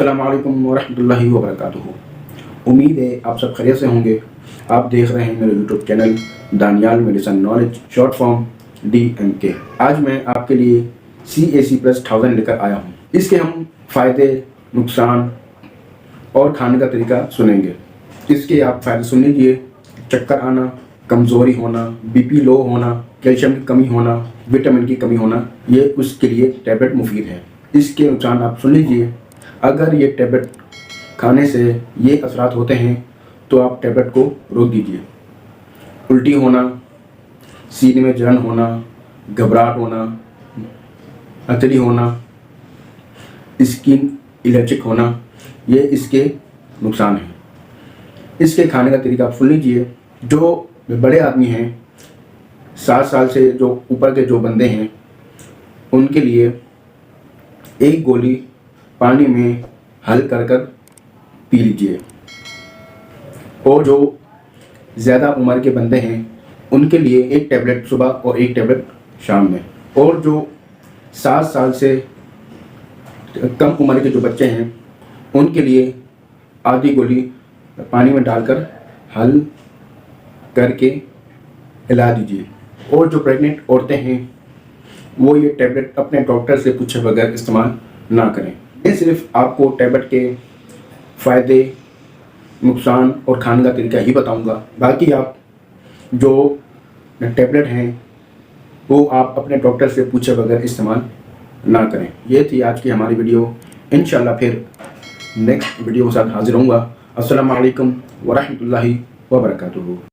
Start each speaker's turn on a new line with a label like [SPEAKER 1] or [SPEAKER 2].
[SPEAKER 1] अस्सलामु अलैकुम वरहमतुल्लाहि वबरकातुहू। उम्मीद है आप सब खैरियत से होंगे। आप देख रहे हैं मेरे YouTube channel Daniyal medicine knowledge, short form DMK। आज मैं आपके लिए CAC+1000 लेकर आया हूँ। इसके हम फ़ायदे, नुकसान और खाने का तरीका सुनेंगे। इसके आप फ़ायदे सुन लीजिए। चक्कर आना, कमज़ोरी होना, BP लो होना, कैल्शियम की कमी होना, विटामिन की कमी होना, ये उसके लिए टैबलेट मुफीद है। इसके नुकसान आप सुन लीजिए। अगर ये टैबलेट खाने से ये असरात होते हैं तो आप टैबलेट को रोक दीजिए। उल्टी होना, सीने में जलन होना, घबराहट होना, अतड़ी होना, स्किन एलर्जिक होना, ये इसके नुकसान हैं। इसके खाने का तरीका आप सुन लीजिए। जो बड़े आदमी हैं, 60 साल से जो ऊपर के जो बंदे हैं, उनके लिए एक गोली पानी में हल कर कर पी लीजिए। और जो ज़्यादा उम्र के बंदे हैं, उनके लिए एक टैबलेट सुबह और एक टैबलेट शाम में। और जो 7 साल से कम उम्र के जो बच्चे हैं, उनके लिए आधी गोली पानी में डालकर हल करके हिला दीजिए। और जो प्रेग्नेंट औरतें हैं, वो ये टैबलेट अपने डॉक्टर से पूछे बगैर इस्तेमाल ना करें। ये सिर्फ आपको टैबलेट के फ़ायदे, नुकसान और खाने का तरीका ही बताऊंगा। बाकी आप जो टैबलेट हैं वो आप अपने डॉक्टर से पूछे बगैर इस्तेमाल ना करें। ये थी आज की हमारी वीडियो। इंशाल्लाह फिर नेक्स्ट वीडियो के साथ हाजिर होऊंगा। अस्सलामु अलैकुम वरहमतुल्लाहि वबरकातुहू।